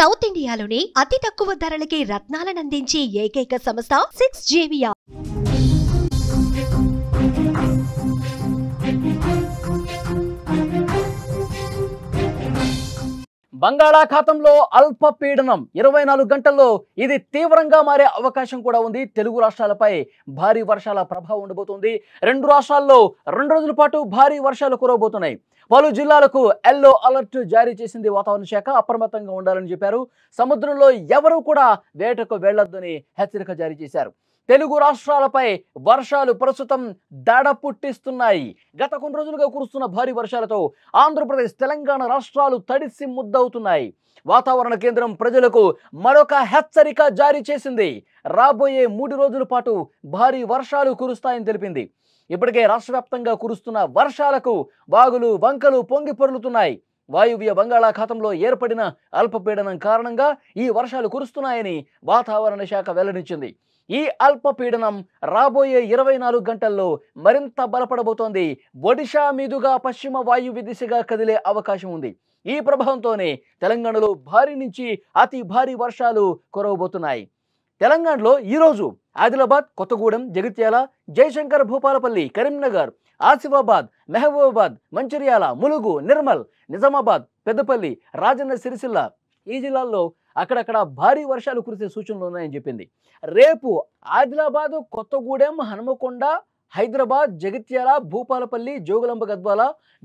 South ఇండియాలోనే అతి తక్కువ ధరలకి రత్నాలనందించే ఏకైక సంస్థ 6JVR. బంగాళాఖాతంలో అల్పపీడనం 24 గంటల్లో ఇది తీవ్రంగా మారే అవకాశం కూడా ఉంది. తెలుగు రాష్ట్రాలపై భారీ వర్షాల ప్రభావం ఉండబోతుంది. రెండు రాష్ట్రాల్లో 2 రోజుల పాటు భారీ వర్షాలు కురవబోతున్నాయి. పలు జిల్లాలకు ఎల్లో అలర్ట్ జారీ చేసింది వాతావరణ శాఖ. అప్రమత్తంగా ఉండాలని చెప్పారు. సముద్రంలో ఎవరూ కూడా వేటకు వెళ్లొద్దని హెచ్చరిక జారీ చేశారు. తెలుగు రాష్ట్రాలపై వర్షాలు ప్రస్తుతం దడ పుట్టిస్తున్నాయి. గత కొన్ని రోజులుగా కురుస్తున్న భారీ వర్షాలతో ఆంధ్రప్రదేశ్, తెలంగాణ రాష్ట్రాలు తడిసి ముద్దవుతున్నాయి. వాతావరణ కేంద్రం ప్రజలకు మరొక హెచ్చరిక జారీ చేసింది. రాబోయే 3 రోజుల పాటు భారీ వర్షాలు కురుస్తాయని తెలిపింది. ఇప్పటికే రాష్ట్ర వ్యాప్తంగా కురుస్తున్న వర్షాలకు వాగులు, వంకలు పొంగి పొర్లుతున్నాయి. వాయువ్య బంగాళాఖాతంలో ఏర్పడిన అల్పపీడనం కారణంగా ఈ వర్షాలు కురుస్తున్నాయని వాతావరణ శాఖ వెల్లడించింది. ఈ అల్పపీడనం రాబోయే 24 గంటల్లో మరింత బలపడబోతోంది. ఒడిషా మీదుగా పశ్చిమ వాయువ్య దిశగా కదిలే అవకాశం ఉంది. ఈ ప్రభావంతోనే తెలంగాణలో భారీ నుంచి అతి భారీ వర్షాలు కురవబోతున్నాయి. తెలంగాణలో ఈరోజు ఆదిలాబాద్, కొత్తగూడెం, జగిత్యాల, జయశంకర్, భూపాలపల్లి, కరీంనగర్, ఆసిఫాబాద్, మహబూబాబాద్, మంచిర్యాల, ములుగు, నిర్మల్, నిజామాబాద్, పెద్దపల్లి, రాజన్న సిరిసిల్ల ఈ జిల్లాల్లో అక్కడక్కడ భారీ వర్షాలు కురిసే సూచనలు ఉన్నాయని చెప్పింది. రేపు ఆదిలాబాద్, కొత్తగూడెం, హనుమకొండ, హైదరాబాద్, జగిత్యాల, భూపాలపల్లి, జోగులాంబ గద్వాల,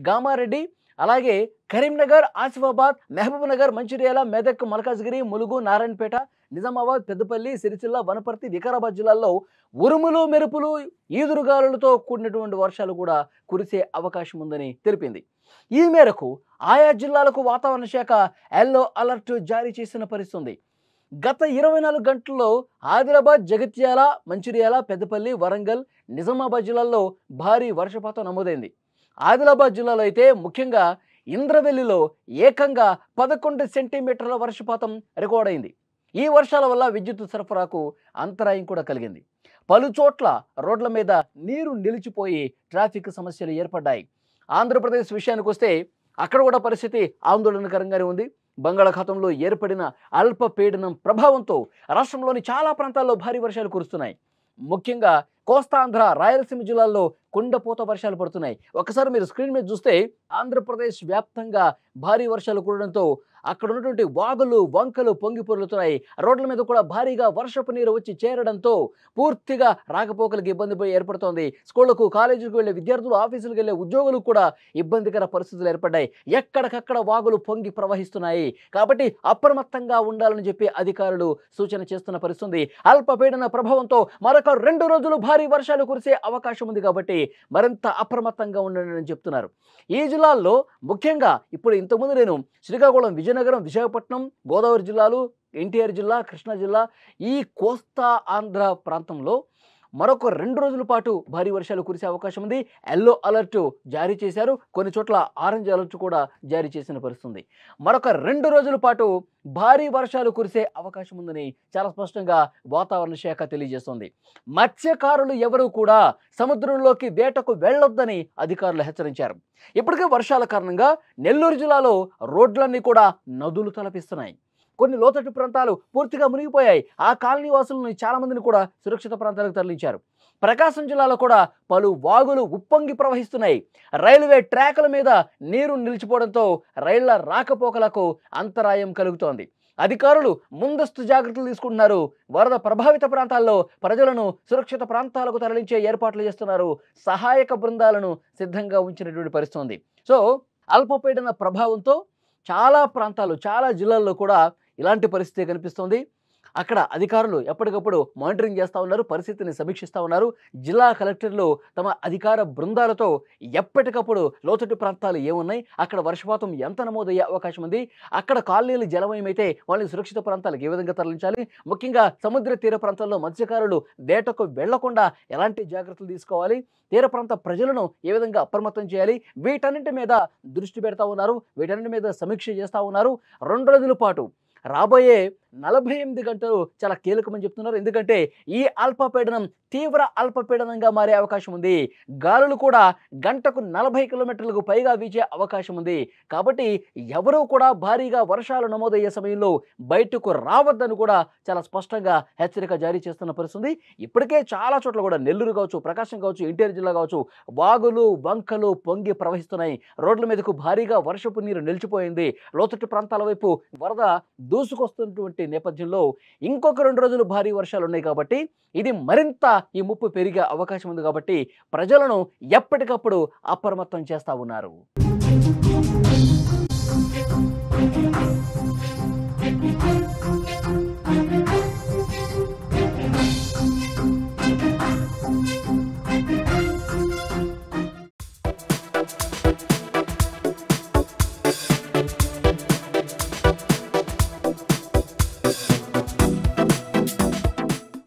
గామారెడ్డి, అలాగే కరీంనగర్, ఆసిఫాబాద్, మహబూబ్నగర్, మంచిర్యాల, మెదక్, మల్కాజ్గిరి, ములుగు, నారాయణపేట, నిజామాబాద్, పెద్దపల్లి, సిరిసిల్ల, వనపర్తి, వికారాబాద్ జిల్లాల్లో ఉరుములు, మెరుపులు, ఈదురుగాలులతో కూడినటువంటి వర్షాలు కూడా కురిసే అవకాశం ఉందని తెలిపింది. ఈ మేరకు ఆయా జిల్లాలకు వాతావరణ శాఖ ఎల్లో అలర్ట్ జారీ చేసిన పరిస్థితి. గత 24 గంటల్లో ఆదిలాబాద్, జగిత్యాల, మంచిర్యాల, పెద్దపల్లి, వరంగల్, నిజామాబాద్ జిల్లాల్లో భారీ వర్షపాతం నమోదైంది. ఆదిలాబాద్ జిల్లాలో అయితే ముఖ్యంగా ఇంద్రవెల్లిలో ఏకంగా 11 సెంటీమీటర్ల వర్షపాతం రికార్డ్ అయింది. ఈ వర్షాల వల్ల విద్యుత్ సరఫరాకు అంతరాయం కూడా కలిగింది. పలు చోట్ల రోడ్ల మీద నీరు నిలిచిపోయి ట్రాఫిక్ సమస్యలు ఏర్పడ్డాయి. ఆంధ్రప్రదేశ్ విషయానికి వస్తే అక్కడ కూడా పరిస్థితి ఆందోళనకరంగానే ఉంది. బంగాళాఖాతంలో ఏర్పడిన అల్పపీడనం ప్రభావంతో రాష్ట్రంలోని చాలా ప్రాంతాల్లో భారీ వర్షాలు కురుస్తున్నాయి. ముఖ్యంగా కోస్తాంధ్ర, రాయలసీమ జిల్లాల్లో కుండపోత వర్షాలు పడుతున్నాయి. ఒకసారి మీరు స్క్రీన్ మీద చూస్తే ఆంధ్రప్రదేశ్ వ్యాప్తంగా భారీ వర్షాలు కురవడంతో అక్కడ ఉన్నటువంటి వాగులు, వంకలు పొంగి పొర్లుతున్నాయి. రోడ్ల మీద కూడా భారీగా వర్షపు నీరు వచ్చి చేరడంతో పూర్తిగా రాకపోకలకు ఇబ్బంది ఏర్పడుతోంది. స్కూళ్లకు, కాలేజీలకు వెళ్లే విద్యార్థులు, ఆఫీసులకు వెళ్లే ఉద్యోగులు కూడా ఇబ్బందికర పరిస్థితులు ఏర్పడ్డాయి. ఎక్కడికక్కడ వాగులు పొంగి ప్రవహిస్తున్నాయి. కాబట్టి అప్రమత్తంగా ఉండాలని చెప్పి అధికారులు సూచన చేస్తున్న పరిస్థితి. అల్పపీడన ప్రభావంతో మరొక 2 రోజులు భారీ వర్షాలు కురిసే అవకాశం ఉంది. కాబట్టి మరింత అప్రమత్తంగా ఉండండి అని చెప్తున్నారు. ఈ జిల్లాల్లో ముఖ్యంగా ఇప్పుడు ఇంతకుముందు నేను శ్రీకాకుళం, విజయనగరం, విశాఖపట్నం, గోదావరి జిల్లాలు, ఎన్టీఆర్ జిల్లా, కృష్ణా జిల్లా, ఈ కోస్తా ఆంధ్ర ప్రాంతంలో మరొక 2 రోజుల పాటు భారీ వర్షాలు కురిసే అవకాశం ఉంది. ఎల్లో అలర్ట్ జారీ చేశారు. కొన్ని చోట్ల ఆరెంజ్ అలర్ట్ కూడా జారీ చేసిన పరిస్థితి. మరొక 2 రోజుల పాటు భారీ వర్షాలు కురిసే అవకాశం ఉందని చాలా స్పష్టంగా వాతావరణ శాఖ తెలియజేస్తోంది. మత్స్యకారులు ఎవరూ కూడా సముద్రంలోకి వేటకు వెళ్లొద్దని అధికారులు హెచ్చరించారు. ఇప్పటికే వర్షాల కారణంగా నెల్లూరు జిల్లాలో రోడ్లన్నీ కూడా నదులు తలపిస్తున్నాయి. కొన్ని లోతట్టు ప్రాంతాలు పూర్తిగా మునిగిపోయాయి. ఆ కాలనీ వాసులను చాలా మందిని కూడా సురక్షిత ప్రాంతాలకు తరలించారు. ప్రకాశం జిల్లాలో కూడా పలు వాగులు ఉప్పొంగి ప్రవహిస్తున్నాయి. రైల్వే ట్రాకుల మీద నీరు నిలిచిపోవడంతో రైళ్ల రాకపోకలకు అంతరాయం కలుగుతోంది. అధికారులు ముందస్తు జాగ్రత్తలు తీసుకుంటున్నారు. వరద ప్రభావిత ప్రాంతాల్లో ప్రజలను సురక్షిత ప్రాంతాలకు తరలించే ఏర్పాట్లు చేస్తున్నారు. సహాయక బృందాలను సిద్ధంగా ఉంచినటువంటి పరిస్థితి ఉంది. సో అల్పపీడన ప్రభావంతో చాలా ప్రాంతాలు, చాలా జిల్లాల్లో కూడా ఇలాంటి పరిస్థితి కనిపిస్తోంది. అక్కడ అధికారులు ఎప్పటికప్పుడు మానిటరింగ్ చేస్తూ ఉన్నారు, పరిస్థితిని సమీక్షిస్తూ ఉన్నారు. జిల్లా కలెక్టర్లు తమ అధికార బృందాలతో ఎప్పటికప్పుడు లోతట్టు ప్రాంతాలు ఏమున్నాయి, అక్కడ వర్షపాతం ఎంత నమోదయ్యే అవకాశం ఉంది, అక్కడ కాలనీలు జలమయమైతే వాళ్ళని సురక్షిత ప్రాంతాలకు ఏ విధంగా తరలించాలి, ముఖ్యంగా సముద్ర తీర ప్రాంతాల్లో మత్స్యకారులు వేటకు వెళ్లకుండా ఎలాంటి జాగ్రత్తలు తీసుకోవాలి, తీర ప్రాంత ప్రజలను ఏ విధంగా అప్రమత్తం చేయాలి, వీటన్నింటి మీద దృష్టి పెడతా ఉన్నారు. వీటన్నింటి మీద సమీక్ష చేస్తూ ఉన్నారు. 2 రోజుల పాటు రాబోయే 48 గంటలు చాలా కీలకమని చెప్తున్నారు. ఎందుకంటే ఈ అల్పపీడనం తీవ్ర అల్పపీడనంగా మారే అవకాశం ఉంది. గాలులు కూడా గంటకు 40 కిలోమీటర్లకు పైగా వీచే అవకాశం ఉంది. కాబట్టి ఎవరూ కూడా భారీగా వర్షాలు నమోదయ్యే సమయంలో బయటకు రావద్దని కూడా చాలా స్పష్టంగా హెచ్చరిక జారీ చేస్తున్న పరిస్థితి. ఇప్పటికే చాలా చోట్ల కూడా నెల్లూరు కావచ్చు, ప్రకాశం కావచ్చు, ఎన్టీఆర్ జిల్లా కావచ్చు, వాగులు వంకలు పొంగి ప్రవహిస్తున్నాయి. రోడ్ల మీదకు భారీగా వర్షపు నీరు నిలిచిపోయింది. లోతట్టు ప్రాంతాల వైపు వరద దూసుకొస్తున్నటువంటి నేపథ్యంలో ఇంకొక 2 రోజులు భారీ వర్షాలు ఉన్నాయి కాబట్టి ఇది మరింత ఈ ముప్పు పెరిగే అవకాశం ఉంది. కాబట్టి ప్రజలను ఎప్పటికప్పుడు అప్రమత్తం చేస్తా ఉన్నారు.